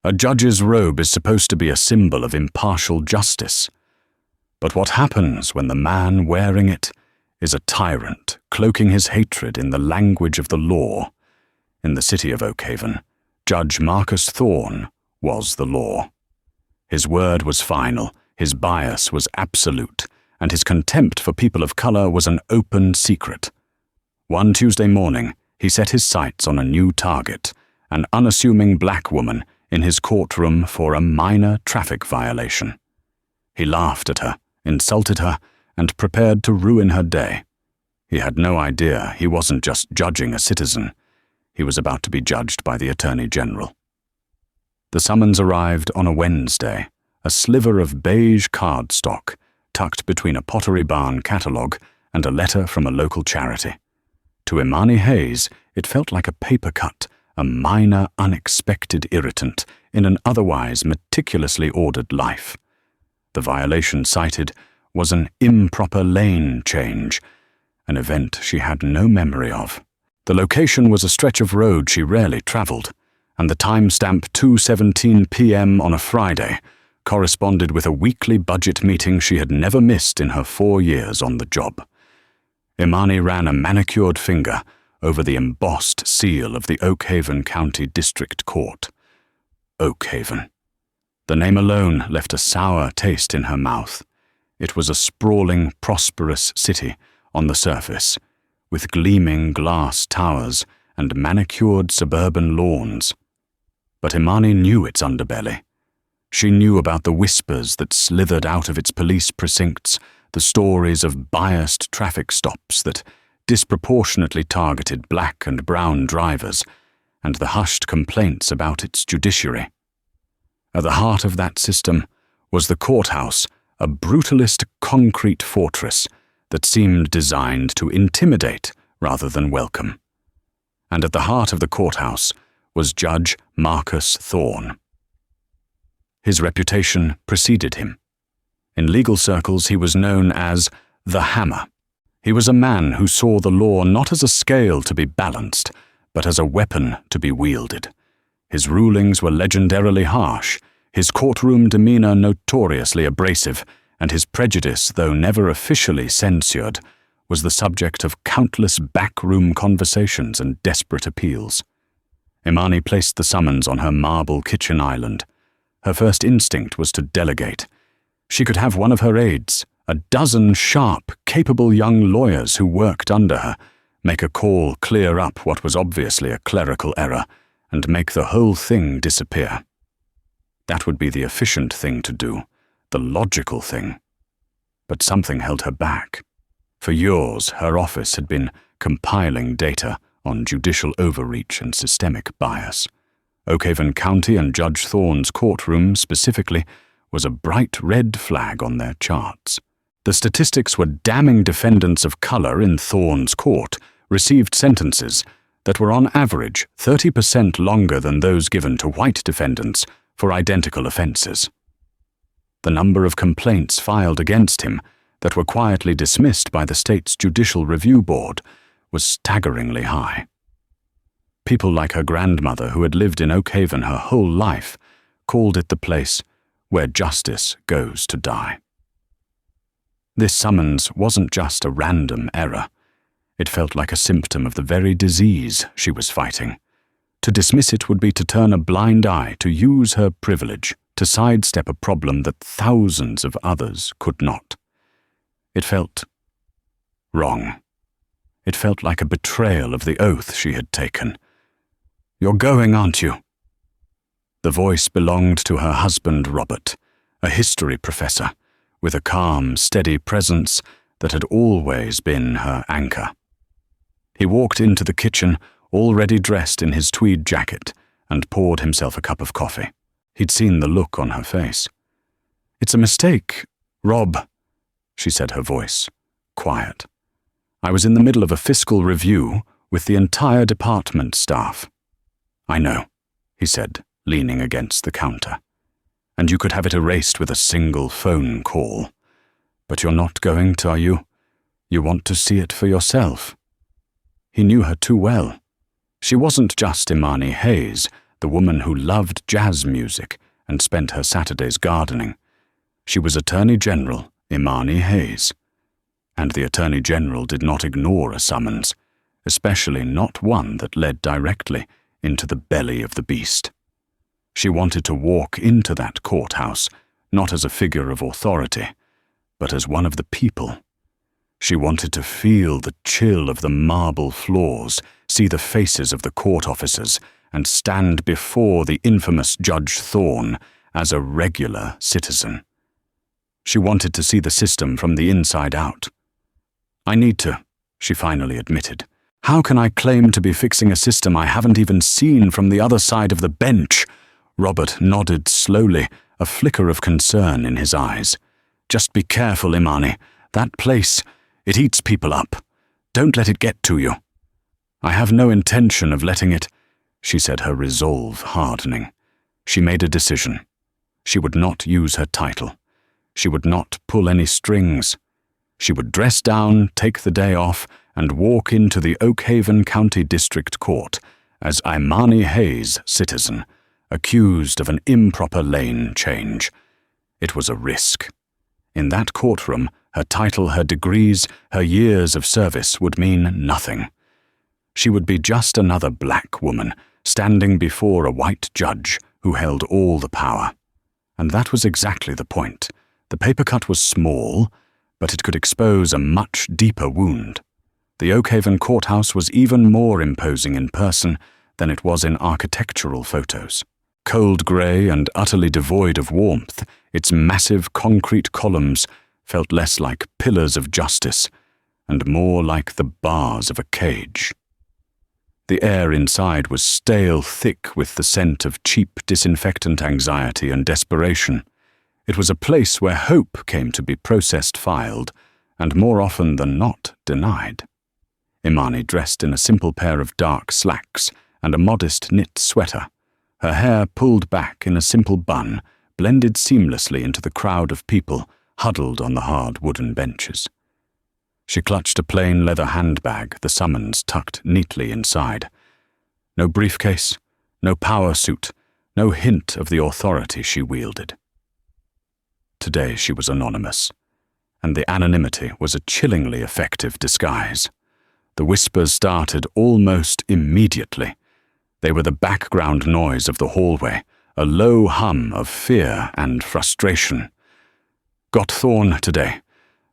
A judge's robe is supposed to be a symbol of impartial justice. But what happens when the man wearing it is a tyrant, cloaking his hatred in the language of the law? In the city of Oakhaven, Judge Marcus Thorne was the law. His word was final, his bias was absolute, and his contempt for people of color was an open secret. One Tuesday morning, he set his sights on a new target, an unassuming black woman in his courtroom for a minor traffic violation. He laughed at her, insulted her, and prepared to ruin her day. He had no idea he wasn't just judging a citizen. He was about to be judged by the Attorney General. The summons arrived on a Wednesday, a sliver of beige cardstock tucked between a Pottery Barn catalogue and a letter from a local charity. To Imani Hayes, it felt like a paper cut, a minor, unexpected irritant in an otherwise meticulously ordered life. The violation cited was an improper lane change, an event she had no memory of. The location was a stretch of road she rarely travelled, and the timestamp 2:17 p.m. on a Friday corresponded with a weekly budget meeting she had never missed in her 4 years on the job. Imani ran a manicured finger over the embossed seal of the Oakhaven County District Court. Oakhaven. The name alone left a sour taste in her mouth. It was a sprawling, prosperous city on the surface, with gleaming glass towers and manicured suburban lawns. But Imani knew its underbelly. She knew about the whispers that slithered out of its police precincts, the stories of biased traffic stops that disproportionately targeted black and brown drivers, and the hushed complaints about its judiciary. At the heart of that system was the courthouse, a brutalist concrete fortress that seemed designed to intimidate rather than welcome. And at the heart of the courthouse was Judge Marcus Thorne. His reputation preceded him. In legal circles, he was known as the Hammer. He was a man who saw the law not as a scale to be balanced, but as a weapon to be wielded. His rulings were legendarily harsh, his courtroom demeanor notoriously abrasive, and his prejudice, though never officially censured, was the subject of countless backroom conversations and desperate appeals. Imani placed the summons on her marble kitchen island. Her first instinct was to delegate. She could have one of her aides, a dozen sharp, capable young lawyers who worked under her, make a call clear up what was obviously a clerical error, and make the whole thing disappear. That would be the efficient thing to do, the logical thing. But something held her back. For years, her office had been compiling data on judicial overreach and systemic bias. Oakhaven County and Judge Thorne's courtroom specifically was a bright red flag on their charts. The statistics were damning. Defendants of color in Thorne's court received sentences that were on average 30% longer than those given to white defendants for identical offenses. The number of complaints filed against him that were quietly dismissed by the state's Judicial Review Board was staggeringly high. People like her grandmother, who had lived in Oakhaven her whole life, called it the place where justice goes to die. This summons wasn't just a random error. It felt like a symptom of the very disease she was fighting. To dismiss it would be to turn a blind eye, to use her privilege, to sidestep a problem that thousands of others could not. It felt wrong. It felt like a betrayal of the oath she had taken. "You're going, aren't you?" The voice belonged to her husband, Robert, a history professor, with a calm, steady presence that had always been her anchor. He walked into the kitchen, already dressed in his tweed jacket, and poured himself a cup of coffee. He'd seen the look on her face. "It's a mistake, Rob," she said, her voice quiet. "I was in the middle of a fiscal review with the entire department staff." "I know," he said, leaning against the counter. "And you could have it erased with a single phone call. But you're not going to, are you? You want to see it for yourself." He knew her too well. She wasn't just Imani Hayes, the woman who loved jazz music and spent her Saturdays gardening. She was Attorney General Imani Hayes. And the Attorney General did not ignore a summons, especially not one that led directly into the belly of the beast. She wanted to walk into that courthouse, not as a figure of authority, but as one of the people. She wanted to feel the chill of the marble floors, see the faces of the court officers, and stand before the infamous Judge Thorne as a regular citizen. She wanted to see the system from the inside out. "I need to," she finally admitted. "How can I claim to be fixing a system I haven't even seen from the other side of the bench?" Robert nodded slowly, a flicker of concern in his eyes. "Just be careful, Imani. That place, it eats people up. Don't let it get to you." "I have no intention of letting it," she said, her resolve hardening. She made a decision. She would not use her title. She would not pull any strings. She would dress down, take the day off, and walk into the Oakhaven County District Court as Imani Hayes, citizen, accused of an improper lane change. It was a risk. In that courtroom, her title, her degrees, her years of service would mean nothing. She would be just another black woman standing before a white judge who held all the power. And that was exactly the point. The paper cut was small, but it could expose a much deeper wound. The Oakhaven courthouse was even more imposing in person than it was in architectural photos. Cold grey and utterly devoid of warmth, its massive concrete columns felt less like pillars of justice and more like the bars of a cage. The air inside was stale thick with the scent of cheap disinfectant anxiety and desperation. It was a place where hope came to be processed filed, and more often than not denied. Imani dressed in a simple pair of dark slacks and a modest knit sweater. Her hair pulled back in a simple bun, blended seamlessly into the crowd of people huddled on the hard wooden benches. She clutched a plain leather handbag, the summons tucked neatly inside. No briefcase, no power suit, no hint of the authority she wielded. Today she was anonymous, and the anonymity was a chillingly effective disguise. The whispers started almost immediately. They were the background noise of the hallway, a low hum of fear and frustration. "Got Thorne today.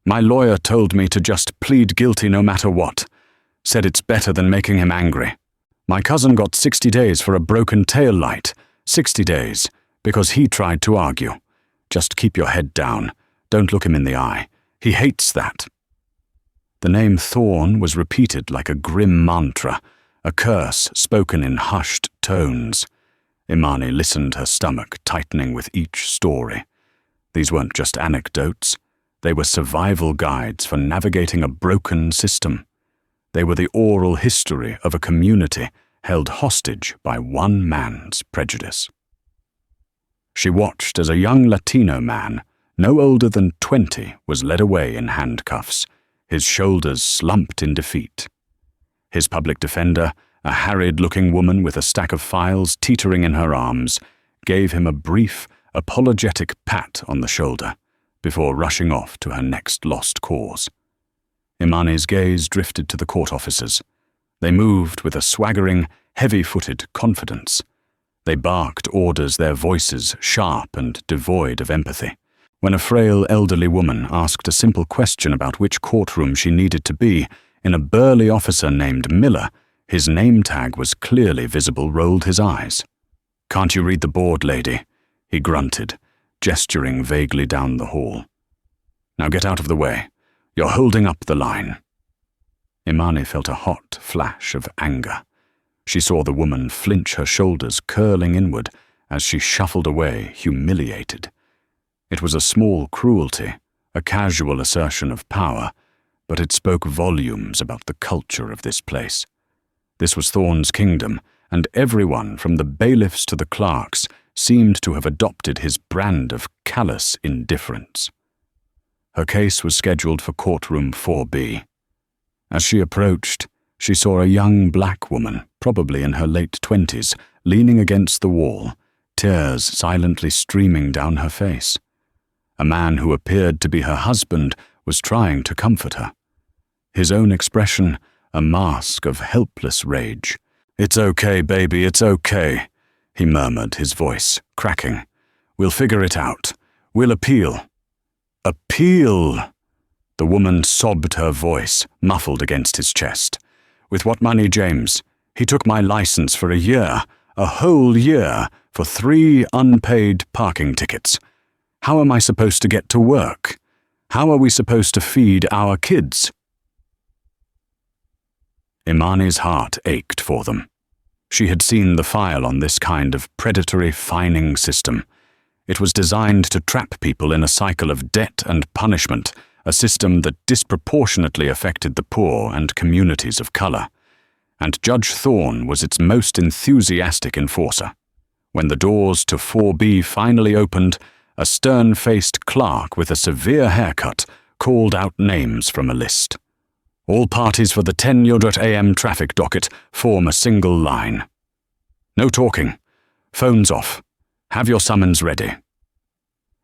My lawyer told me to just plead guilty no matter what. Said it's better than making him angry. My cousin got 60 days for a broken tail light. 60 days, because he tried to argue. Just keep your head down. Don't look him in the eye. He hates that." The name Thorne was repeated like a grim mantra, a curse spoken in hushed tones. Imani listened, her stomach tightening with each story. These weren't just anecdotes. They were survival guides for navigating a broken system. They were the oral history of a community held hostage by one man's prejudice. She watched as a young Latino man, no older than 20, was led away in handcuffs, his shoulders slumped in defeat. His public defender, a harried-looking woman with a stack of files teetering in her arms, gave him a brief, apologetic pat on the shoulder before rushing off to her next lost cause. Imani's gaze drifted to the court officers. They moved with a swaggering, heavy-footed confidence. They barked orders, their voices sharp and devoid of empathy. When a frail elderly woman asked a simple question about which courtroom she needed to be, in a burly officer named Miller, his name tag was clearly visible, rolled his eyes. "Can't you read the board, lady?" he grunted, gesturing vaguely down the hall. "Now get out of the way. You're holding up the line." Imani felt a hot flash of anger. She saw the woman flinch, her shoulders curling inward as she shuffled away, humiliated. It was a small cruelty, a casual assertion of power, but it spoke volumes about the culture of this place. This was Thorne's kingdom, and everyone from the bailiffs to the clerks seemed to have adopted his brand of callous indifference. Her case was scheduled for courtroom 4B. As she approached, She saw a young black woman, probably in her late 20s, leaning against the wall, tears silently streaming down her face. A man who appeared to be her husband was trying to comfort her. His own expression, a mask of helpless rage. "It's okay, baby, it's okay," he murmured, his voice cracking. "We'll figure it out. We'll appeal." "Appeal!" The woman sobbed, her voice muffled against his chest. "With what money, James? He took my license for a year, a whole year, for 3 unpaid parking tickets. How am I supposed to get to work? How are we supposed to feed our kids?" Imani's heart ached for them. She had seen the file on this kind of predatory fining system. It was designed to trap people in a cycle of debt and punishment, a system that disproportionately affected the poor and communities of color. And Judge Thorne was its most enthusiastic enforcer. When the doors to 4B finally opened, a stern-faced clerk with a severe haircut called out names from a list. All parties for the 10 a.m. traffic docket form a single line. "No talking. Phones off. Have your summons ready."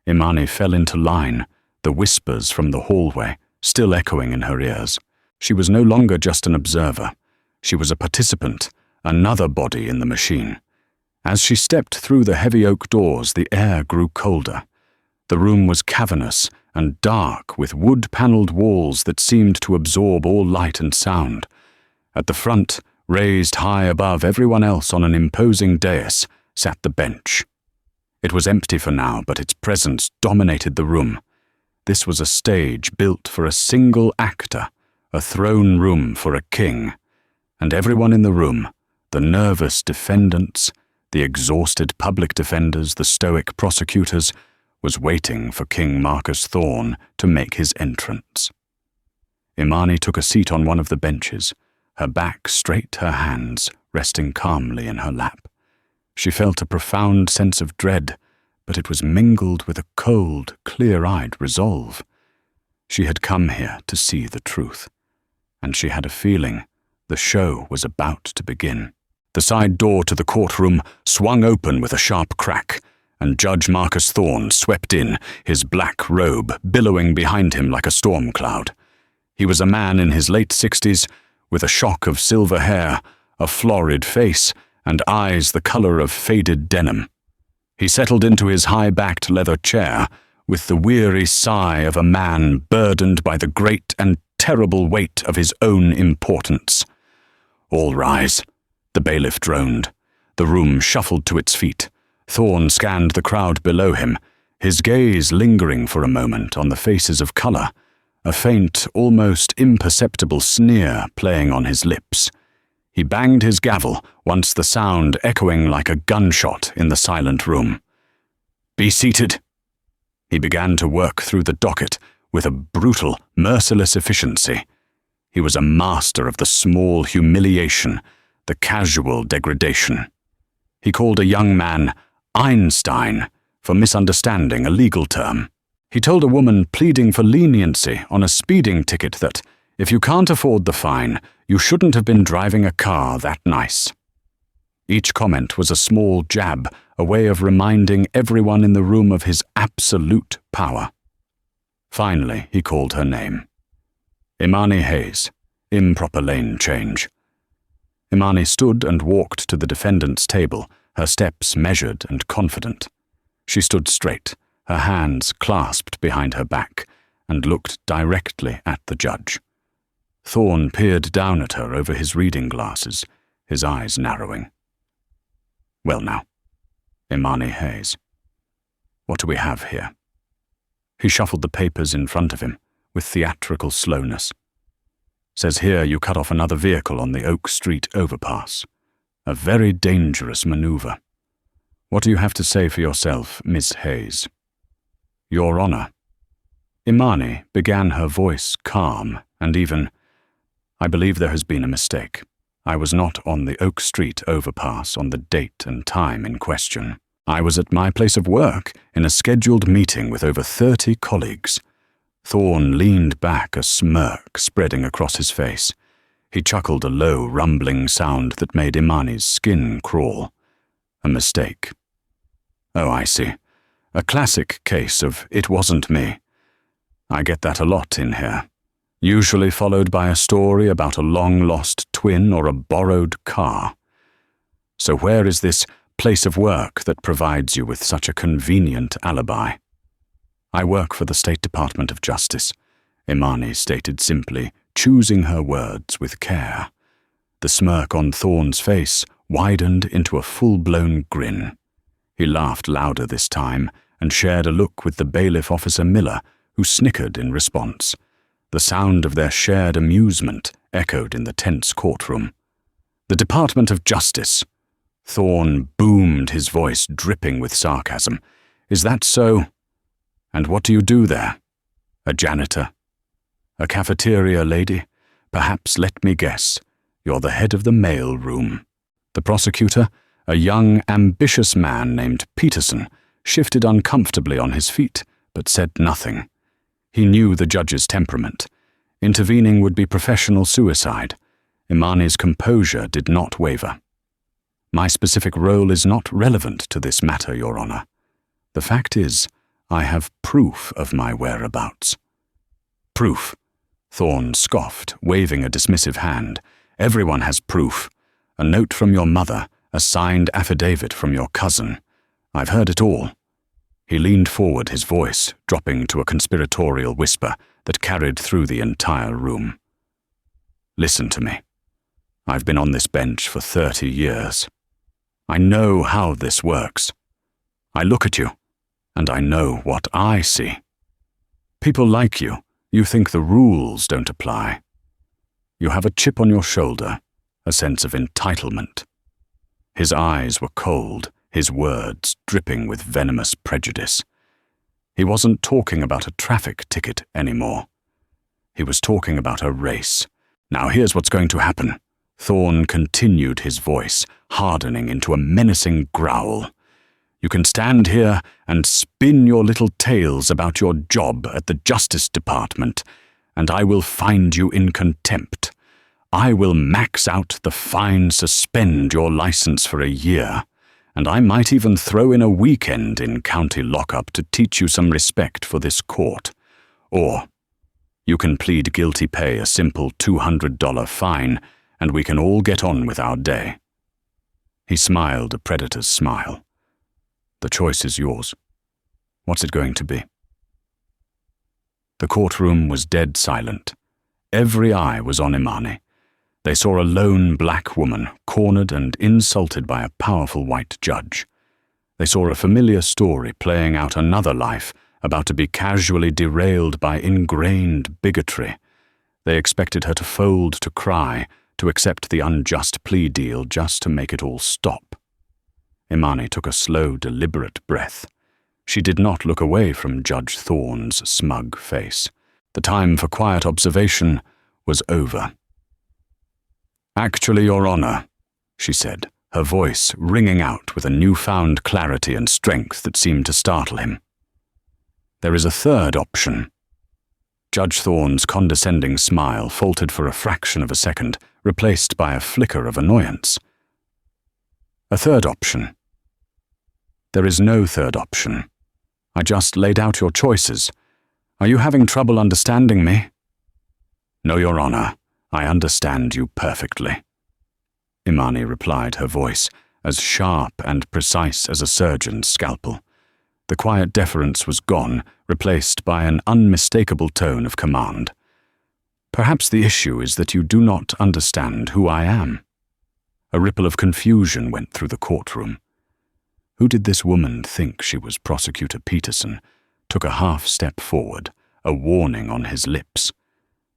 Imani fell into line, the whispers from the hallway still echoing in her ears. She was no longer just an observer. She was a participant, another body in the machine. As she stepped through the heavy oak doors, the air grew colder. The room was cavernous and dark, with wood-paneled walls that seemed to absorb all light and sound. At the front, raised high above everyone else on an imposing dais, sat the bench. It was empty for now, but its presence dominated the room. This was a stage built for a single actor, a throne room for a king. And everyone in the room, the nervous defendants, the exhausted public defenders, the stoic prosecutors, was waiting for King Marcus Thorne to make his entrance. Imani took a seat on one of the benches, her back straight, her hands resting calmly in her lap. She felt a profound sense of dread, but it was mingled with a cold, clear-eyed resolve. She had come here to see the truth, and she had a feeling the show was about to begin. The side door to the courtroom swung open with a sharp crack, and Judge Marcus Thorne swept in, his black robe billowing behind him like a storm cloud. He was a man in his late 60s, with a shock of silver hair, a florid face, and eyes the color of faded denim. He settled into his high-backed leather chair with the weary sigh of a man burdened by the great and terrible weight of his own importance. "All rise," the bailiff droned. The room shuffled to its feet. Thorne scanned the crowd below him, his gaze lingering for a moment on the faces of color, a faint, almost imperceptible sneer playing on his lips. He banged his gavel, once the sound echoing like a gunshot in the silent room. "Be seated." He began to work through the docket with a brutal, merciless efficiency. He was a master of the small humiliation, the casual degradation. He called a young man Einstein for misunderstanding a legal term. He told a woman pleading for leniency on a speeding ticket that, if you can't afford the fine, you shouldn't have been driving a car that nice. Each comment was a small jab, a way of reminding everyone in the room of his absolute power. Finally, he called her name. Imani Hayes, improper lane change. Imani stood and walked to the defendant's table, her steps measured and confident. She stood straight, her hands clasped behind her back, and looked directly at the judge. Thorne peered down at her over his reading glasses, his eyes narrowing. "Well now, Imani Hayes, what do we have here?" He shuffled the papers in front of him with theatrical slowness. "Says here you cut off another vehicle on the Oak Street overpass. A very dangerous maneuver. What do you have to say for yourself, Miss Hayes?" "Your Honor." Imani began, her voice calm and even, "I believe there has been a mistake. I was not on the Oak Street overpass on the date and time in question. I was at my place of work in a scheduled meeting with over 30 colleagues." Thorne leaned back, a smirk spreading across his face. He chuckled a low, rumbling sound that made Imani's skin crawl. A mistake. Oh, I see. A classic case of "it wasn't me." I get that a lot in here, usually followed by a story about a long-lost twin or a borrowed car. So where is this place of work that provides you with such a convenient alibi? I work for the State Department of Justice, Imani stated simply, choosing her words with care. The smirk on Thorne's face widened into a full-blown grin. He laughed louder this time and shared a look with the bailiff officer Miller, who snickered in response. The sound of their shared amusement echoed in the tense courtroom. The Department of Justice. Thorne boomed, his voice dripping with sarcasm. Is that so? And what do you do there? A janitor? A cafeteria lady? Perhaps, let me guess, you're the head of the mail room. The prosecutor, a young, ambitious man named Peterson, shifted uncomfortably on his feet, but said nothing. He knew the judge's temperament. Intervening would be professional suicide. Imani's composure did not waver. My specific role is not relevant to this matter, Your Honor. The fact is, I have proof of my whereabouts. Proof? Thorne scoffed, waving a dismissive hand. Everyone has proof. A note from your mother, a signed affidavit from your cousin. I've heard it all. He leaned forward, his voice dropping to a conspiratorial whisper that carried through the entire room. Listen to me. I've been on this bench for 30 years. I know how this works. I look at you, and I know what I see. People like you think the rules don't apply. You have a chip on your shoulder, a sense of entitlement. His eyes were cold, his words dripping with venomous prejudice. He wasn't talking about a traffic ticket anymore. He was talking about a race. Now here's what's going to happen. Thorne continued, his voice hardening into a menacing growl. You can stand here and spin your little tales about your job at the Justice Department, and I will find you in contempt. I will max out the fine, suspend your license for a year, and I might even throw in a weekend in county lockup to teach you some respect for this court. Or you can plead guilty, pay a simple $200 fine, and we can all get on with our day. He smiled a predator's smile. The choice is yours. What's it going to be? The courtroom was dead silent. Every eye was on Imani. They saw a lone black woman, cornered and insulted by a powerful white judge. They saw a familiar story playing out another life, about to be casually derailed by ingrained bigotry. They expected her to fold, to cry, to accept the unjust plea deal just to make it all stop. Imani took a slow, deliberate breath. She did not look away from Judge Thorne's smug face. The time for quiet observation was over. Actually, Your Honor, she said, her voice ringing out with a newfound clarity and strength that seemed to startle him. There is a third option. Judge Thorne's condescending smile faltered for a fraction of a second, replaced by a flicker of annoyance. A third option. There is no third option. I just laid out your choices. Are you having trouble understanding me? No, Your Honor, I understand you perfectly. Imani replied, her voice as sharp and precise as a surgeon's scalpel. The quiet deference was gone, replaced by an unmistakable tone of command. Perhaps the issue is that you do not understand who I am. A ripple of confusion went through the courtroom. Who did this woman think she was? Prosecutor Peterson took a half step forward, a warning on his lips.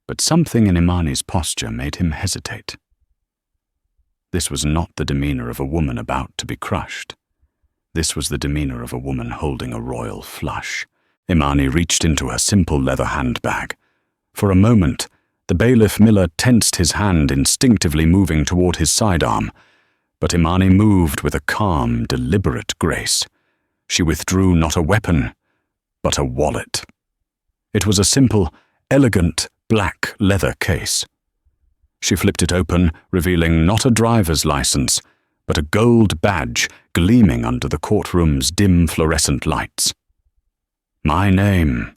But something in Imani's posture made him hesitate. This was not the demeanor of a woman about to be crushed. This was the demeanor of a woman holding a royal flush. Imani reached into her simple leather handbag. For a moment, the bailiff Miller tensed his hand, instinctively moving toward his sidearm. But Imani moved with a calm, deliberate grace. She withdrew not a weapon, but a wallet. It was a simple, elegant, black leather case. She flipped it open, revealing not a driver's license, but a gold badge gleaming under the courtroom's dim fluorescent lights. "My name,"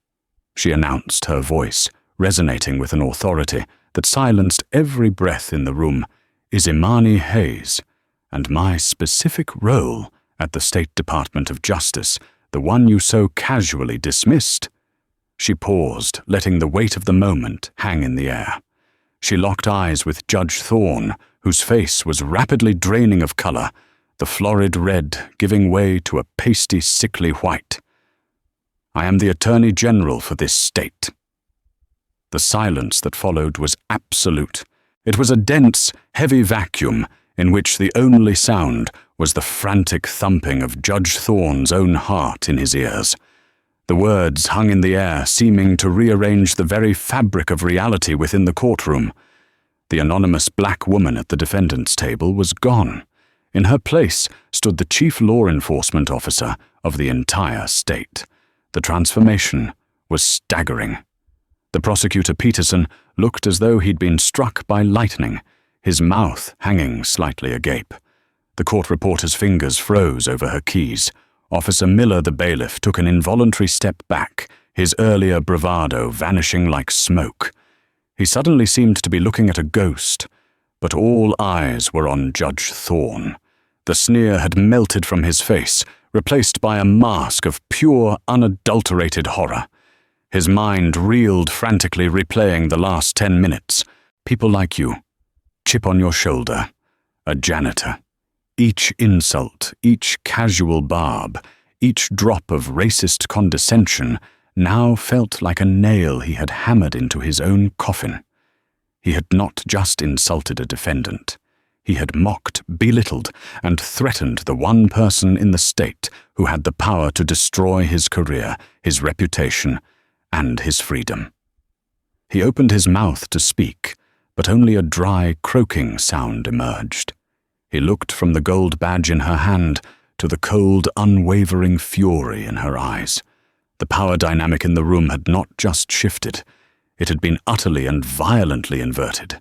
she announced, her voice resonating with an authority that silenced every breath in the room, "is Imani Hayes, and my specific role at the State Department of Justice, the one you so casually dismissed." She paused, letting the weight of the moment hang in the air. She locked eyes with Judge Thorne, whose face was rapidly draining of color, the florid red giving way to a pasty, sickly white. "I am the Attorney General for this state." The silence that followed was absolute. It was a dense, heavy vacuum in which the only sound was the frantic thumping of Judge Thorne's own heart in his ears. The words hung in the air, seeming to rearrange the very fabric of reality within the courtroom. The anonymous black woman at the defendant's table was gone. In her place stood the chief law enforcement officer of the entire state. The transformation was staggering. The prosecutor Peterson looked as though he'd been struck by lightning, his mouth hanging slightly agape. The court reporter's fingers froze over her keys. Officer Miller, the bailiff, took an involuntary step back, his earlier bravado vanishing like smoke. He suddenly seemed to be looking at a ghost, but all eyes were on Judge Thorne. The sneer had melted from his face, replaced by a mask of pure, unadulterated horror. His mind reeled frantically, replaying the last 10 minutes. People like you, chip on your shoulder, a janitor. Each insult, each casual barb, each drop of racist condescension now felt like a nail he had hammered into his own coffin. He had not just insulted a defendant. He had mocked, belittled, and threatened the one person in the state who had the power to destroy his career, his reputation, and his freedom. He opened his mouth to speak, but only a dry, croaking sound emerged. He looked from the gold badge in her hand to the cold, unwavering fury in her eyes. The power dynamic in the room had not just shifted. It had been utterly and violently inverted.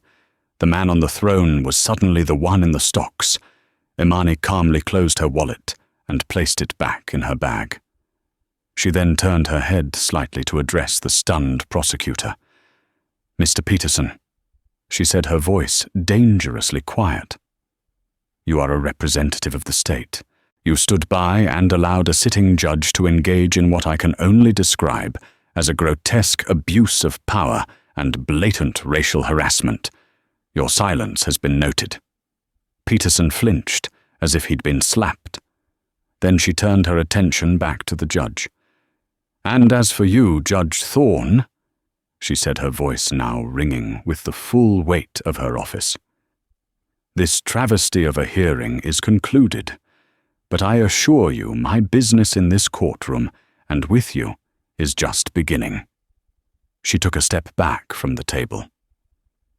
The man on the throne was suddenly the one in the stocks. Imani calmly closed her wallet and placed it back in her bag. She then turned her head slightly to address the stunned prosecutor. "Mr. Peterson," she said, her voice dangerously quiet. "You are a representative of the state. You stood by and allowed a sitting judge to engage in what I can only describe as a grotesque abuse of power and blatant racial harassment. Your silence has been noted." Peterson flinched, as if he'd been slapped. Then she turned her attention back to the judge. "And as for you, Judge Thorne," she said, her voice now ringing with the full weight of her office, "this travesty of a hearing is concluded, but I assure you my business in this courtroom and with you is just beginning." She took a step back from the table.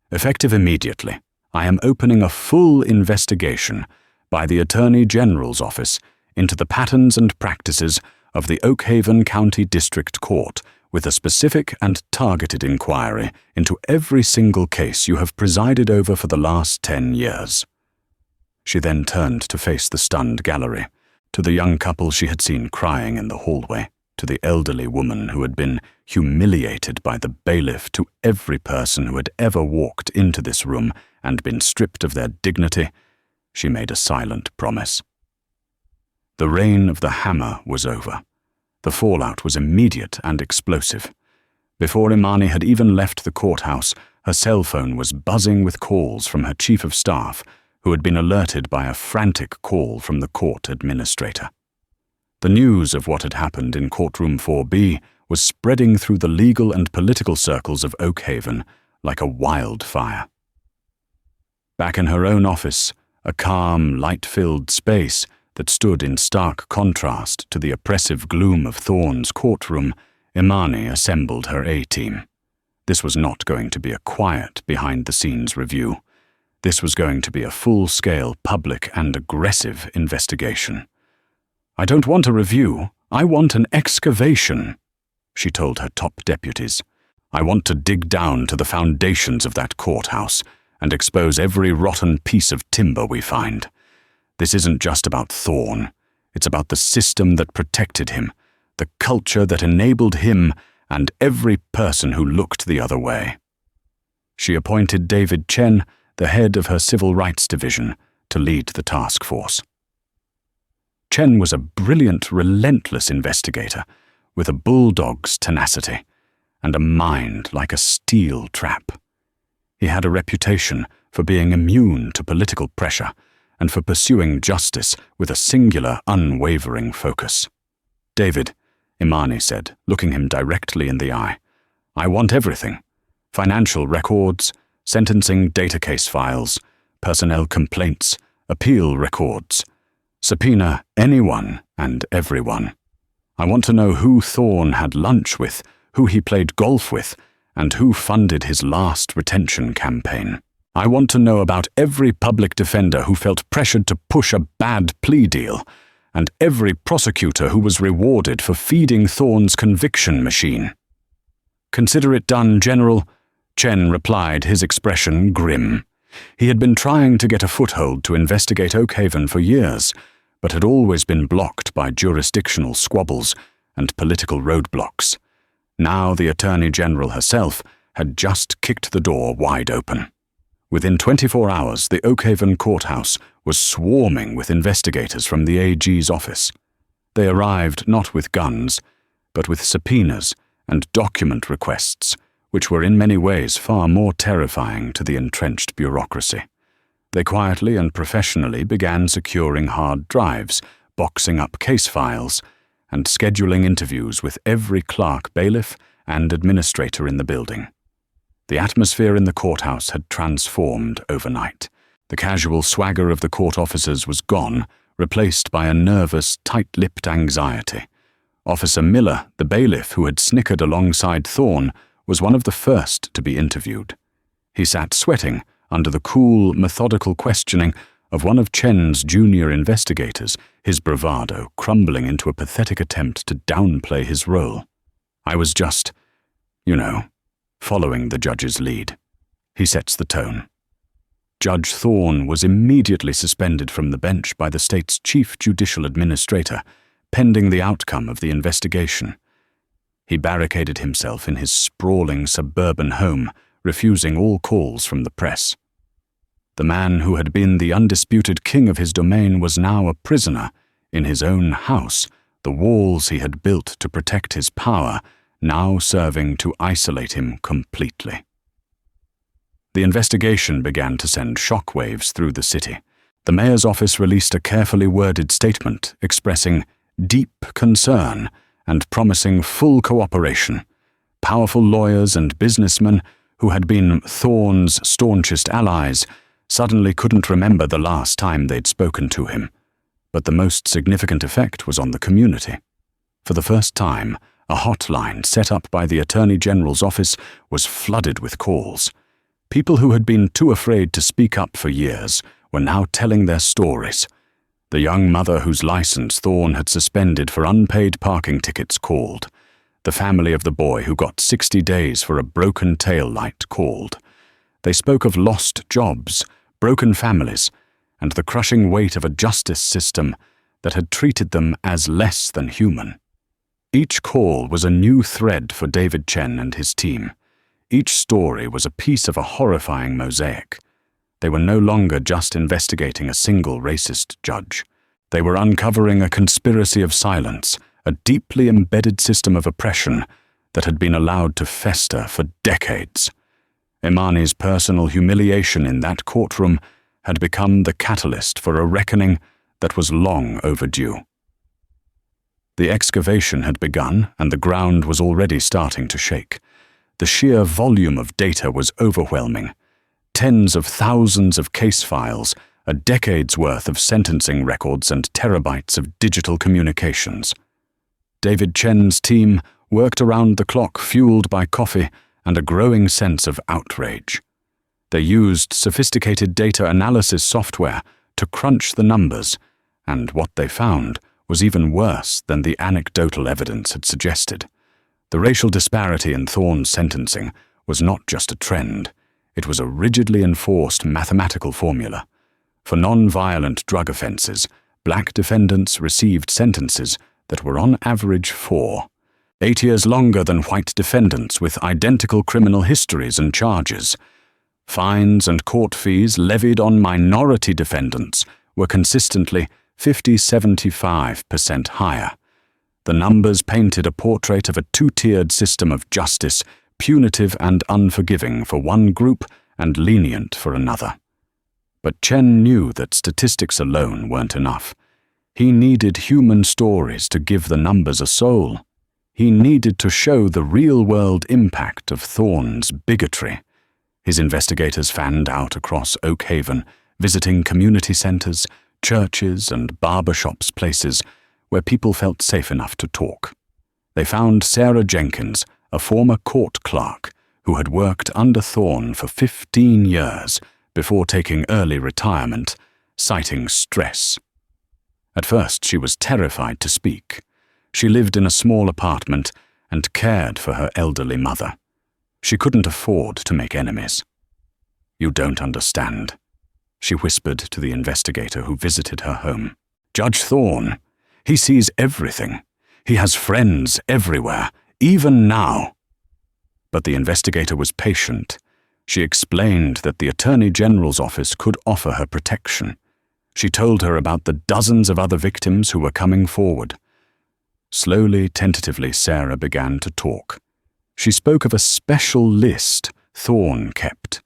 "Effective immediately, I am opening a full investigation by the Attorney General's office into the patterns and practices of the Oakhaven County District Court, with a specific and targeted inquiry into every single case you have presided over for the last 10 years. She then turned to face the stunned gallery, to the young couple she had seen crying in the hallway, to the elderly woman who had been humiliated by the bailiff, to every person who had ever walked into this room and been stripped of their dignity. She made a silent promise. The reign of the hammer was over. The fallout was immediate and explosive. Before Imani had even left the courthouse, her cell phone was buzzing with calls from her chief of staff, who had been alerted by a frantic call from the court administrator. The news of what had happened in courtroom 4B was spreading through the legal and political circles of Oakhaven like a wildfire. Back in her own office, a calm, light-filled space that stood in stark contrast to the oppressive gloom of Thorne's courtroom, Imani assembled her A-team. This was not going to be a quiet, behind-the-scenes review. This was going to be a full-scale, public and aggressive investigation. "I don't want a review. I want an excavation," she told her top deputies. "I want to dig down to the foundations of that courthouse and expose every rotten piece of timber we find. This isn't just about Thorn. It's about the system that protected him, the culture that enabled him and every person who looked the other way. She appointed David Chen, the head of her Civil Rights Division, to lead the task force. Chen was a brilliant, relentless investigator with a bulldog's tenacity and a mind like a steel trap. He had a reputation for being immune to political pressure and for pursuing justice with a singular, unwavering focus. "David," Imani said, looking him directly in the eye, "I want everything. Financial records, sentencing data case files, personnel complaints, appeal records. Subpoena anyone and everyone. I want to know who Thorn had lunch with, who he played golf with, and who funded his last retention campaign. I want to know about every public defender who felt pressured to push a bad plea deal, and every prosecutor who was rewarded for feeding Thorn's conviction machine." "Consider it done, General," Chen replied, his expression grim. He had been trying to get a foothold to investigate Oakhaven for years, but had always been blocked by jurisdictional squabbles and political roadblocks. Now the Attorney General herself had just kicked the door wide open. Within 24 hours, the Oakhaven courthouse was swarming with investigators from the AG's office. They arrived not with guns, but with subpoenas and document requests, which were in many ways far more terrifying to the entrenched bureaucracy. They quietly and professionally began securing hard drives, boxing up case files, and scheduling interviews with every clerk, bailiff, and administrator in the building. The atmosphere in the courthouse had transformed overnight. The casual swagger of the court officers was gone, replaced by a nervous, tight-lipped anxiety. Officer Miller, the bailiff who had snickered alongside Thorn, was one of the first to be interviewed. He sat sweating under the cool, methodical questioning of one of Chen's junior investigators, his bravado crumbling into a pathetic attempt to downplay his role. "I was just, following the judge's lead." He sets the tone. Judge Thorn was immediately suspended from the bench by the state's chief judicial administrator, pending the outcome of the investigation. He barricaded himself in his sprawling suburban home, refusing all calls from the press. The man who had been the undisputed king of his domain was now a prisoner in his own house, the walls he had built to protect his power now serving to isolate him completely. The investigation began to send shockwaves through the city. The mayor's office released a carefully worded statement expressing deep concern and promising full cooperation. Powerful lawyers and businessmen who had been Thorn's staunchest allies suddenly couldn't remember the last time they'd spoken to him. But the most significant effect was on the community. For the first time, a hotline set up by the Attorney General's office was flooded with calls. People who had been too afraid to speak up for years were now telling their stories. The young mother whose license Thorn had suspended for unpaid parking tickets called. The family of the boy who got 60 days for a broken tail light called. They spoke of lost jobs, broken families, and the crushing weight of a justice system that had treated them as less than human. Each call was a new thread for David Chen and his team. Each story was a piece of a horrifying mosaic. They were no longer just investigating a single racist judge. They were uncovering a conspiracy of silence, a deeply embedded system of oppression that had been allowed to fester for decades. Imani's personal humiliation in that courtroom had become the catalyst for a reckoning that was long overdue. The excavation had begun, and the ground was already starting to shake. The sheer volume of data was overwhelming. Tens of thousands of case files, a decade's worth of sentencing records, and terabytes of digital communications. David Chen's team worked around the clock, fueled by coffee and a growing sense of outrage. They used sophisticated data analysis software to crunch the numbers, and what they found was even worse than the anecdotal evidence had suggested. The racial disparity in Thorn's sentencing was not just a trend, It was a rigidly enforced mathematical formula. For non-violent drug offenses, black defendants received sentences that were on average 8 years longer than white defendants with identical criminal histories and charges. Fines and court fees levied on minority defendants were consistently 50–75% higher. The numbers painted a portrait of a two-tiered system of justice, punitive and unforgiving for one group and lenient for another. But Chen knew that statistics alone weren't enough. He needed human stories to give the numbers a soul. He needed to show the real-world impact of Thorne's bigotry. His investigators fanned out across Oak Haven, visiting community centers, churches and barbershops, places where people felt safe enough to talk. They found Sarah Jenkins, a former court clerk who had worked under Thorne for 15 years before taking early retirement, citing stress. At first, she was terrified to speak. She lived in a small apartment and cared for her elderly mother. She couldn't afford to make enemies. "You don't understand," she whispered to the investigator who visited her home. "Judge Thorne, he sees everything. He has friends everywhere, even now." But the investigator was patient. She explained that the Attorney General's office could offer her protection. She told her about the dozens of other victims who were coming forward. Slowly, tentatively, Sarah began to talk. She spoke of a special list Thorne kept.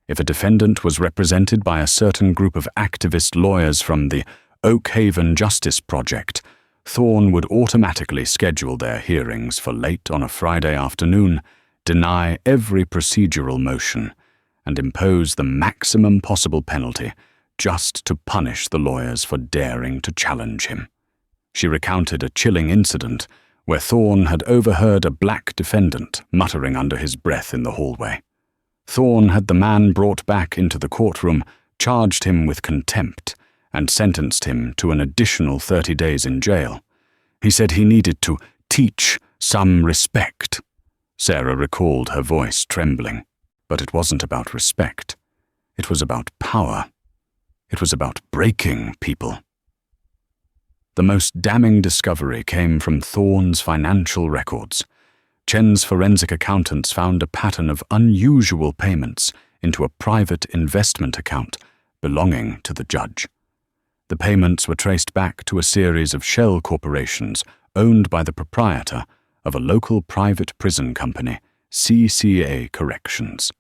If a defendant was represented by a certain group of activist lawyers from the Oak Haven Justice Project, Thorne would automatically schedule their hearings for late on a Friday afternoon, deny every procedural motion, and impose the maximum possible penalty just to punish the lawyers for daring to challenge him. She recounted a chilling incident where Thorne had overheard a black defendant muttering under his breath in the hallway. Thorne had the man brought back into the courtroom, charged him with contempt, and sentenced him to an additional 30 days in jail. He said he needed to teach some respect. Sarah recalled, her voice trembling. But it wasn't about respect. It was about power. It was about breaking people. The most damning discovery came from Thorne's financial records. Chen's forensic accountants found a pattern of unusual payments into a private investment account belonging to the judge. The payments were traced back to a series of shell corporations owned by the proprietor of a local private prison company, CCA Corrections.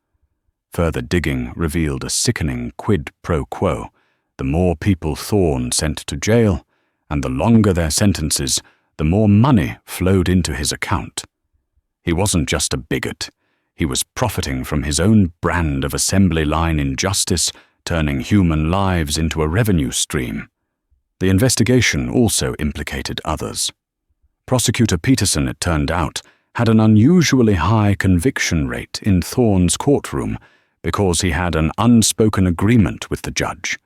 Further digging revealed a sickening quid pro quo. The more people Thorne sent to jail, and the longer their sentences, the more money flowed into his account. He wasn't just a bigot. He was profiting from his own brand of assembly line injustice, turning human lives into a revenue stream. The investigation also implicated others. Prosecutor Peterson, it turned out, had an unusually high conviction rate in Thorne's courtroom because he had an unspoken agreement with the judge.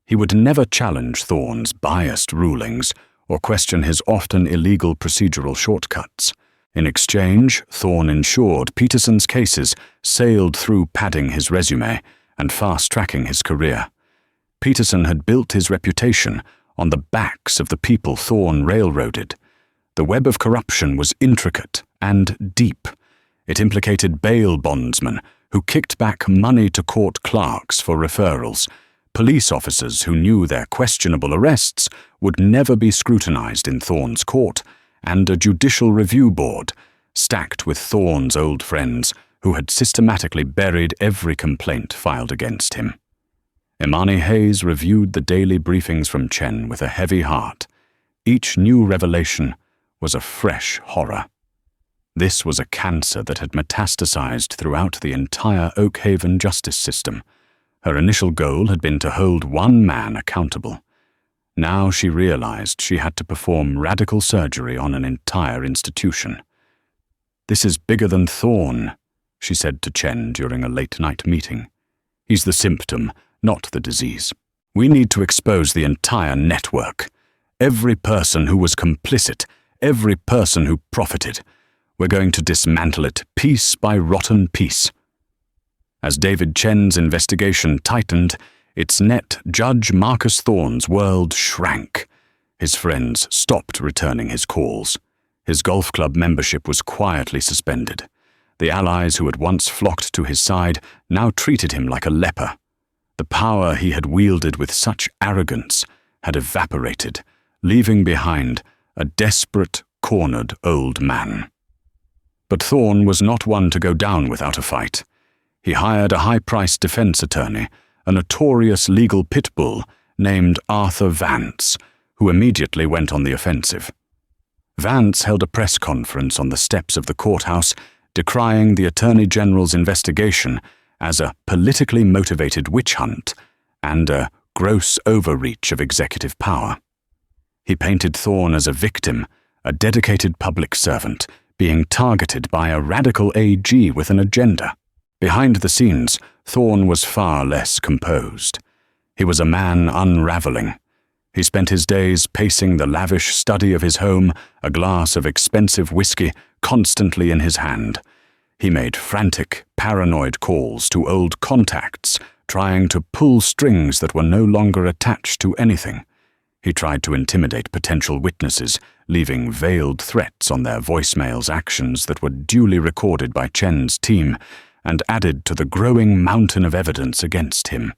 He would never challenge Thorne's biased rulings or question his often illegal procedural shortcuts. In exchange, Thorne ensured Peterson's cases sailed through padding his resume and fast-tracking his career. Peterson had built his reputation on the backs of the people Thorne railroaded. The web of corruption was intricate and deep. It implicated bail bondsmen who kicked back money to court clerks for referrals, police officers who knew their questionable arrests would never be scrutinized in Thorne's court, and a judicial review board stacked with Thorne's old friends who had systematically buried every complaint filed against him. Imani Hayes reviewed the daily briefings from Chen with a heavy heart. Each new revelation was a fresh horror. This was a cancer that had metastasized throughout the entire Oak Haven justice system. Her initial goal had been to hold one man accountable. Now she realized she had to perform radical surgery on an entire institution. "This is bigger than Thorne," she said to Chen during a late-night meeting. "He's the symptom, not the disease. We need to expose the entire network. Every person who was complicit, every person who profited. We're going to dismantle it piece by rotten piece." As David Chen's investigation tightened, its net Judge Marcus Thorne's world shrank. His friends stopped returning his calls. His golf club membership was quietly suspended. The allies who had once flocked to his side now treated him like a leper. The power he had wielded with such arrogance had evaporated, leaving behind a desperate, cornered old man. But Thorne was not one to go down without a fight. He hired a high-priced defense attorney, a notorious legal pit bull named Arthur Vance, who immediately went on the offensive. Vance held a press conference on the steps of the courthouse, decrying the Attorney General's investigation as a politically motivated witch hunt and a gross overreach of executive power. He painted Thorne as a victim, a dedicated public servant, being targeted by a radical AG with an agenda. Behind the scenes, Thorne was far less composed. He was a man unraveling. He spent his days pacing the lavish study of his home, a glass of expensive whiskey constantly in his hand. He made frantic, paranoid calls to old contacts, trying to pull strings that were no longer attached to anything. He tried to intimidate potential witnesses, leaving veiled threats on their voicemails, actions that were duly recorded by Chen's team and added to the growing mountain of evidence against him.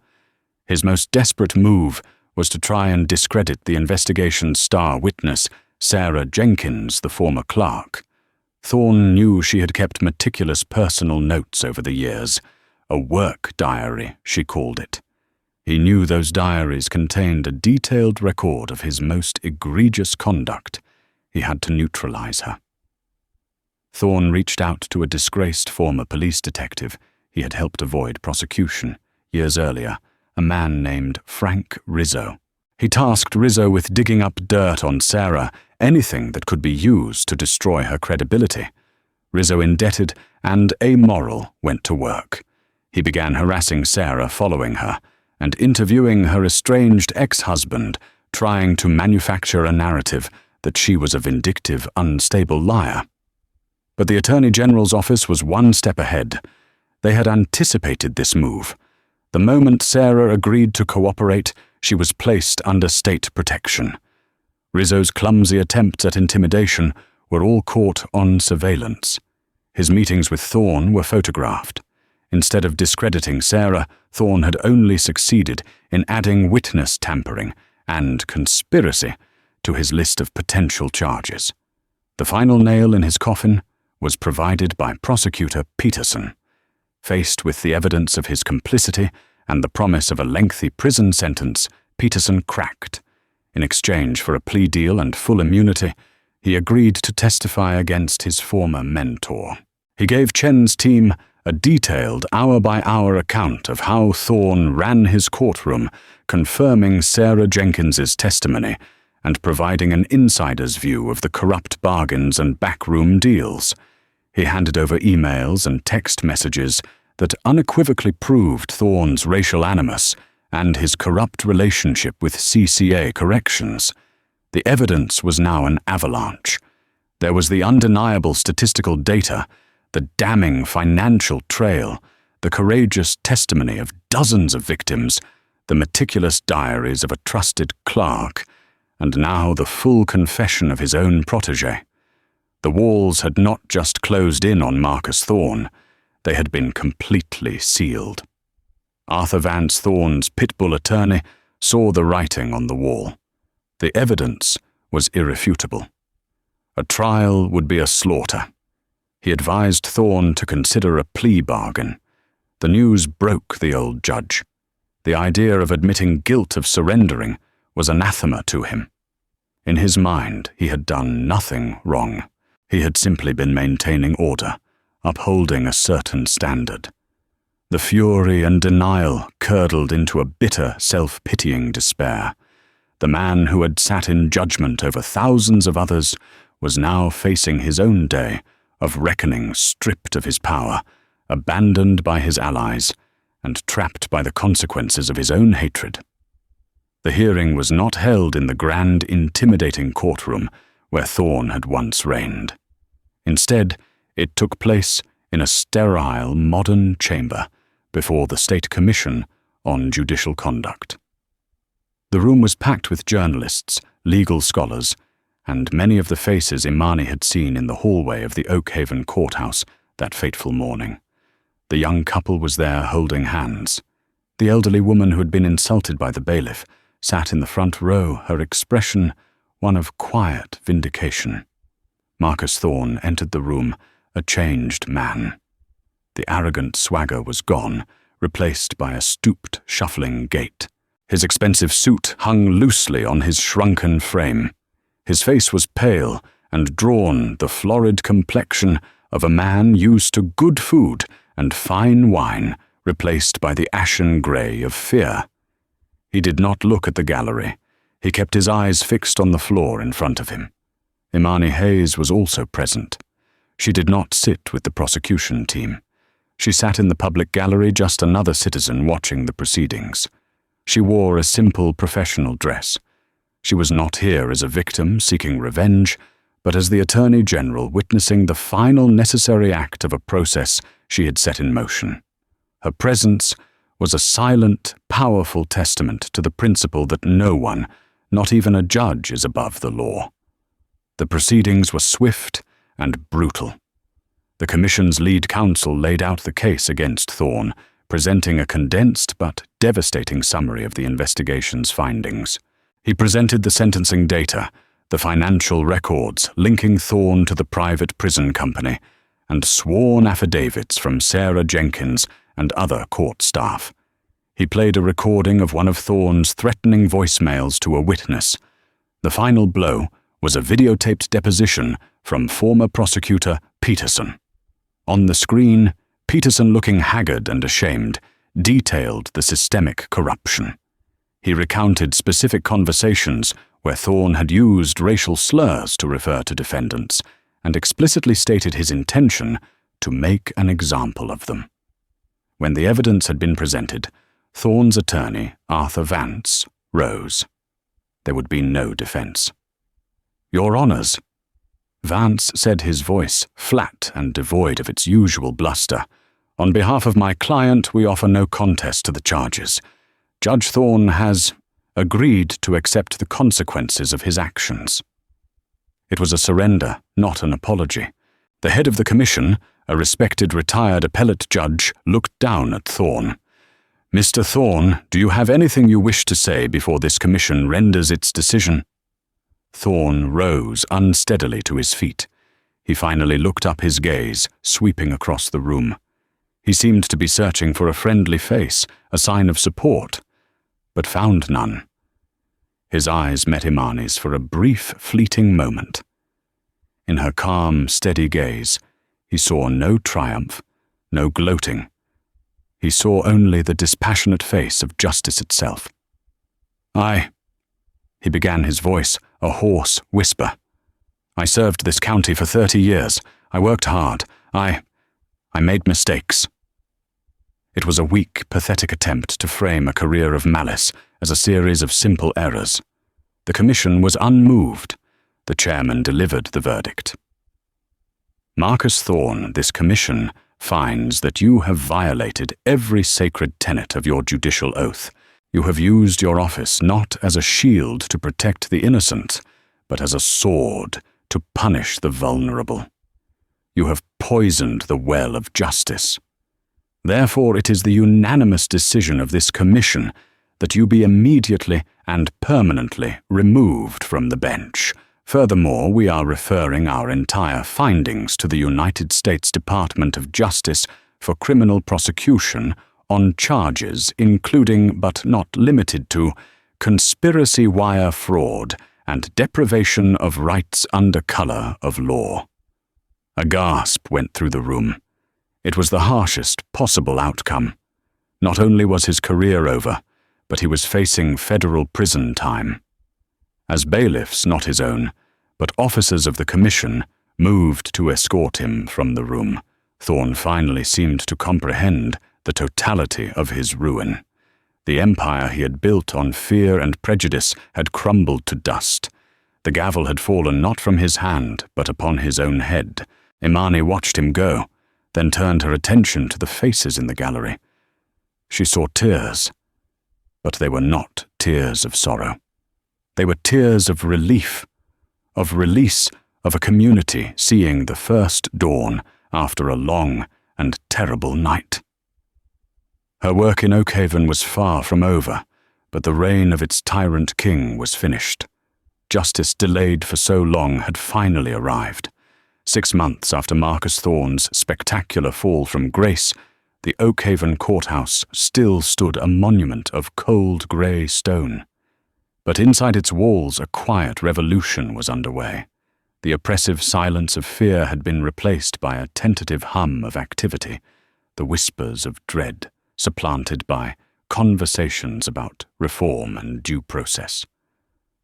His most desperate move was to try and discredit the investigation's star witness, Sarah Jenkins, the former clerk. Thorne knew she had kept meticulous personal notes over the years, a work diary, she called it. He knew those diaries contained a detailed record of his most egregious conduct. He had to neutralize her. Thorne reached out to a disgraced former police detective he had helped avoid prosecution years earlier, a man named Frank Rizzo. He tasked Rizzo with digging up dirt on Sarah, anything that could be used to destroy her credibility. Rizzo, indebted and amoral, went to work. He began harassing Sarah following her and interviewing her estranged ex-husband, trying to manufacture a narrative that she was a vindictive, unstable liar. But the Attorney General's office was one step ahead. They had anticipated this move. The moment Sarah agreed to cooperate, she was placed under state protection. Rizzo's clumsy attempts at intimidation were all caught on surveillance. His meetings with Thorne were photographed. Instead of discrediting Sarah, Thorne had only succeeded in adding witness tampering and conspiracy to his list of potential charges. The final nail in his coffin was provided by Prosecutor Peterson. Faced with the evidence of his complicity and the promise of a lengthy prison sentence, Peterson cracked. In exchange for a plea deal and full immunity, he agreed to testify against his former mentor. He gave Chen's team a detailed hour-by-hour account of how Thorne ran his courtroom, confirming Sarah Jenkins's testimony and providing an insider's view of the corrupt bargains and backroom deals. He handed over emails and text messages that unequivocally proved Thorne's racial animus and his corrupt relationship with CCA corrections. The evidence was now an avalanche. There was the undeniable statistical data, the damning financial trail, the courageous testimony of dozens of victims, the meticulous diaries of a trusted clerk, and now the full confession of his own protégé. The walls had not just closed in on Marcus Thorne, they had been completely sealed. Arthur Vance Thorne's pitbull attorney saw the writing on the wall. The evidence was irrefutable. A trial would be a slaughter. He advised Thorne to consider a plea bargain. The news broke the old judge. The idea of admitting guilt of surrendering was anathema to him. In his mind, he had done nothing wrong. He had simply been maintaining order, upholding a certain standard. The fury and denial curdled into a bitter, self-pitying despair. The man who had sat in judgment over thousands of others was now facing his own day of reckoning, stripped of his power, abandoned by his allies, and trapped by the consequences of his own hatred. The hearing was not held in the grand, intimidating courtroom where Thorne had once reigned. Instead, it took place in a sterile, modern chamber before the State Commission on Judicial Conduct. The room was packed with journalists, legal scholars, and many of the faces Imani had seen in the hallway of the Oakhaven courthouse that fateful morning. The young couple was there holding hands. The elderly woman who had been insulted by the bailiff sat in the front row, her expression one of quiet vindication. Marcus Thorne entered the room, a changed man. The arrogant swagger was gone, replaced by a stooped, shuffling gait. His expensive suit hung loosely on his shrunken frame. His face was pale and drawn, the florid complexion of a man used to good food and fine wine, replaced by the ashen grey of fear. He did not look at the gallery. He kept his eyes fixed on the floor in front of him. Imani Hayes was also present. She did not sit with the prosecution team. She sat in the public gallery, just another citizen watching the proceedings. She wore a simple professional dress. She was not here as a victim seeking revenge, but as the Attorney General witnessing the final necessary act of a process she had set in motion. Her presence was a silent, powerful testament to the principle that no one, not even a judge, is above the law. The proceedings were swift and brutal. The Commission's lead counsel laid out the case against Thorne, presenting a condensed but devastating summary of the investigation's findings. He presented the sentencing data, the financial records linking Thorne to the private prison company, and sworn affidavits from Sarah Jenkins and other court staff. He played a recording of one of Thorne's threatening voicemails to a witness. The final blow was a videotaped deposition from former prosecutor Peterson. On the screen, Peterson, looking haggard and ashamed, detailed the systemic corruption. He recounted specific conversations where Thorne had used racial slurs to refer to defendants and explicitly stated his intention to make an example of them. When the evidence had been presented, Thorne's attorney, Arthur Vance, rose. There would be no defense. "Your Honours," Vance said, his voice flat and devoid of its usual bluster, "on behalf of my client, we offer no contest to the charges. Judge Thorne has agreed to accept the consequences of his actions." It was a surrender, not an apology. The head of the commission, a respected retired appellate judge, looked down at Thorne. "Mr. Thorne, do you have anything you wish to say before this commission renders its decision?" Thorne rose unsteadily to his feet. He finally looked up, his gaze sweeping across the room. He seemed to be searching for a friendly face, a sign of support, but found none. His eyes met Imani's for a brief, fleeting moment. In her calm, steady gaze, he saw no triumph, no gloating. He saw only the dispassionate face of justice itself. He began, his voice a hoarse whisper. "I served this county for 30 years. I worked hard. I made mistakes." It was a weak, pathetic attempt to frame a career of malice as a series of simple errors. The commission was unmoved. The chairman delivered the verdict. "Marcus Thorne, this commission finds that you have violated every sacred tenet of your judicial oath. You have used your office not as a shield to protect the innocent, but as a sword to punish the vulnerable. You have poisoned the well of justice. Therefore, it is the unanimous decision of this commission that you be immediately and permanently removed from the bench. Furthermore, we are referring our entire findings to the United States Department of Justice for criminal prosecution on charges including but not limited to conspiracy wire fraud and deprivation of rights under color of law." A gasp went through the room. It was the harshest possible outcome. Not only was his career over, but he was facing federal prison time. As bailiffs, not his own, but officers of the commission, moved to escort him from the room, Thorne finally seemed to comprehend the totality of his ruin. The empire he had built on fear and prejudice had crumbled to dust. The gavel had fallen not from his hand, but upon his own head. Imani watched him go, then turned her attention to the faces in the gallery. she saw tears, but they were not tears of sorrow. They were tears of relief, of release of a community seeing the first dawn after a long and terrible night. Her work in Oakhaven was far from over, but the reign of its tyrant king was finished. Justice delayed for so long had finally arrived. 6 months after Marcus Thorne's spectacular fall from grace, the Oakhaven courthouse still stood a monument of cold grey stone. But inside its walls a quiet revolution was underway. The oppressive silence of fear had been replaced by a tentative hum of activity, the whispers of dread supplanted by conversations about reform and due process.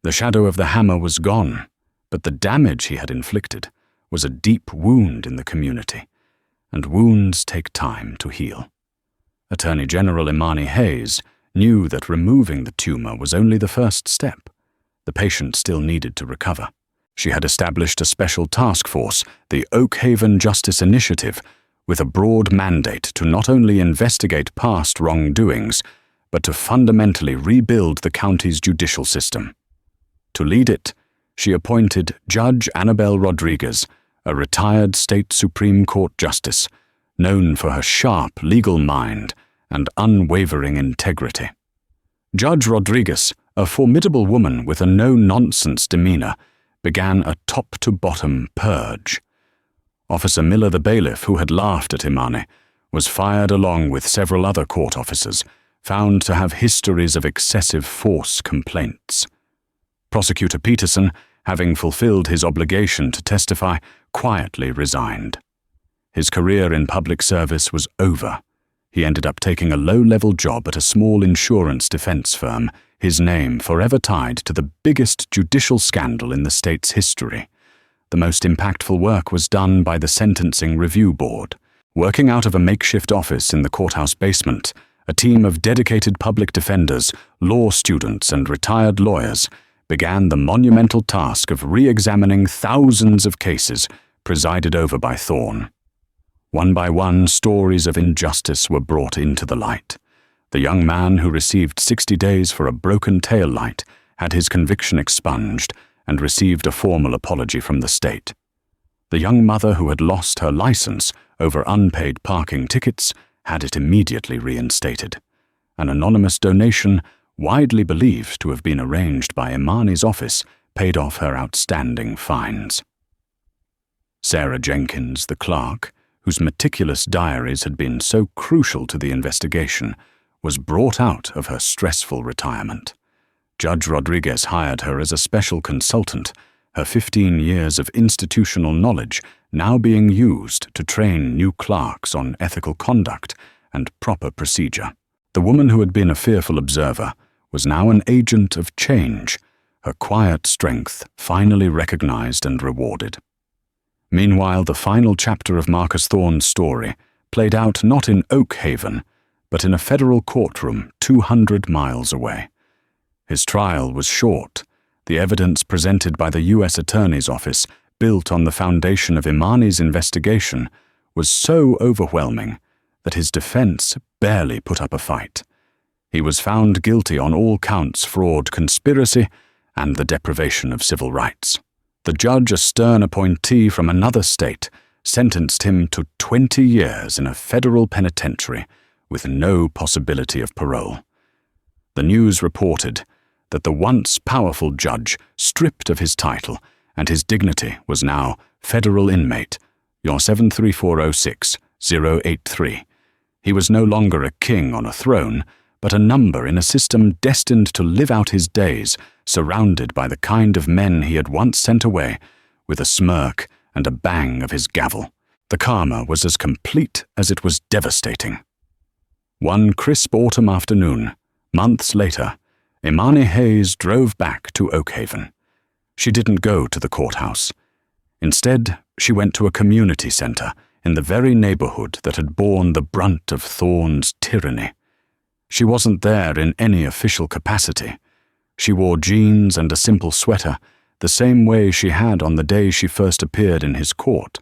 The shadow of the hammer was gone, but the damage he had inflicted was a deep wound in the community, and wounds take time to heal. Attorney General Imani Hayes knew that removing the tumor was only the first step. The patient still needed to recover. She had established a special task force, the Oakhaven Justice Initiative, with a broad mandate to not only investigate past wrongdoings, but to fundamentally rebuild the county's judicial system. To lead it, she appointed Judge Annabelle Rodriguez, a retired state Supreme Court justice, known for her sharp legal mind and unwavering integrity. Judge Rodriguez, a formidable woman with a no-nonsense demeanor, began a top-to-bottom purge. Officer Miller the bailiff, who had laughed at Imani, was fired along with several other court officers, found to have histories of excessive force complaints. Prosecutor Peterson, having fulfilled his obligation to testify, quietly resigned. His career in public service was over. He ended up taking a low-level job at a small insurance defense firm, his name forever tied to the biggest judicial scandal in the state's history. The most impactful work was done by the Sentencing Review Board. Working out of a makeshift office in the courthouse basement, a team of dedicated public defenders, law students, and retired lawyers began the monumental task of re-examining thousands of cases presided over by Thorne. One by one, stories of injustice were brought into the light. The young man who received 60 days for a broken tail light had his conviction expunged and received a formal apology from the state. The young mother who had lost her license over unpaid parking tickets had it immediately reinstated. An anonymous donation, widely believed to have been arranged by Imani's office, paid off her outstanding fines. Sarah Jenkins, the clerk, whose meticulous diaries had been so crucial to the investigation, was brought out of her stressful retirement. Judge Rodriguez hired her as a special consultant, her 15 years of institutional knowledge now being used to train new clerks on ethical conduct and proper procedure. The woman who had been a fearful observer was now an agent of change, her quiet strength finally recognized and rewarded. Meanwhile, the final chapter of Marcus Thorne's story played out not in Oakhaven, but in a federal courtroom 200 miles away. His trial was short. The evidence presented by the U.S. Attorney's Office, built on the foundation of Imani's investigation, was so overwhelming that his defense barely put up a fight. He was found guilty on all counts: fraud, conspiracy, and the deprivation of civil rights. The judge, a stern appointee from another state, sentenced him to 20 years in a federal penitentiary with no possibility of parole. The news reported that the once powerful judge, stripped of his title and his dignity, was now federal inmate, your 73406-083. He was no longer a king on a throne, but a number in a system destined to live out his days, surrounded by the kind of men he had once sent away, with a smirk and a bang of his gavel. The karma was as complete as it was devastating. One crisp autumn afternoon, months later, Imani Hayes drove back to Oakhaven. She didn't go to the courthouse. Instead, she went to a community center in the very neighborhood that had borne the brunt of Thorne's tyranny. She wasn't there in any official capacity. She wore jeans and a simple sweater, the same way she had on the day she first appeared in his court.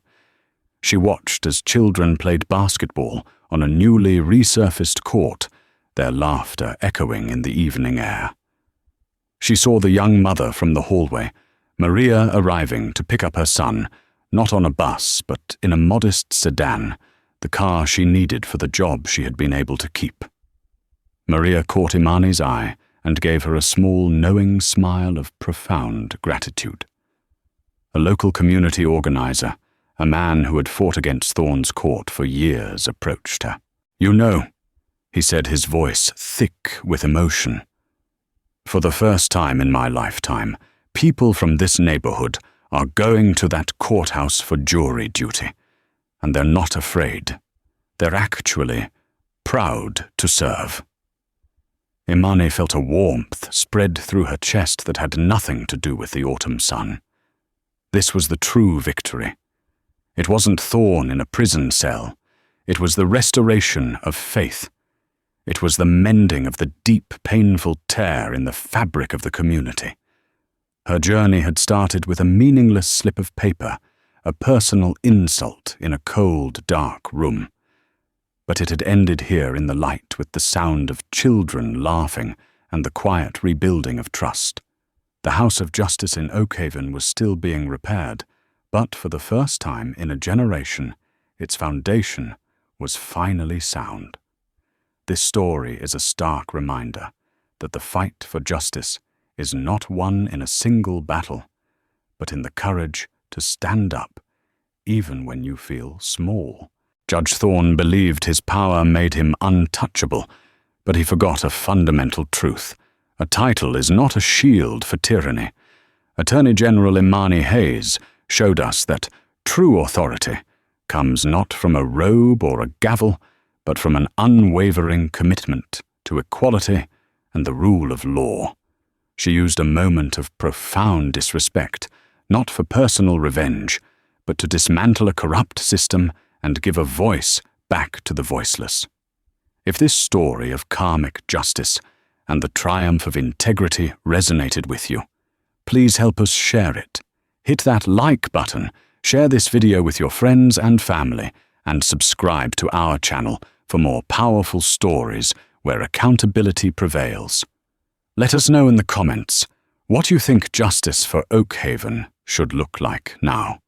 She watched as children played basketball on a newly resurfaced court, their laughter echoing in the evening air. She saw the young mother from the hallway, Maria arriving to pick up her son, not on a bus, but in a modest sedan, the car she needed for the job she had been able to keep. Maria caught Imani's eye and gave her a small, knowing smile of profound gratitude. A local community organizer, a man who had fought against Thorn's court for years, approached her. "You know," he said, his voice thick with emotion, "for the first time in my lifetime, people from this neighborhood are going to that courthouse for jury duty, and they're not afraid. They're actually proud to serve." Imani felt a warmth spread through her chest that had nothing to do with the autumn sun. This was the true victory. It wasn't Thorn in a prison cell. It was the restoration of faith. It was the mending of the deep, painful tear in the fabric of the community. Her journey had started with a meaningless slip of paper, a personal insult in a cold, dark room. But it had ended here in the light with the sound of children laughing and the quiet rebuilding of trust. The House of Justice in Oakhaven was still being repaired, but for the first time in a generation, its foundation was finally sound. This story is a stark reminder that the fight for justice is not won in a single battle, but in the courage to stand up, even when you feel small. Judge Thorn believed his power made him untouchable, but he forgot a fundamental truth. A title is not a shield for tyranny. Attorney General Imani Hayes showed us that true authority comes not from a robe or a gavel, but from an unwavering commitment to equality and the rule of law. She used a moment of profound disrespect, not for personal revenge, but to dismantle a corrupt system and give a voice back to the voiceless. If this story of karmic justice and the triumph of integrity resonated with you, please help us share it. Hit that like button, share this video with your friends and family, and subscribe to our channel for more powerful stories where accountability prevails. Let us know in the comments what you think justice for Oakhaven should look like now.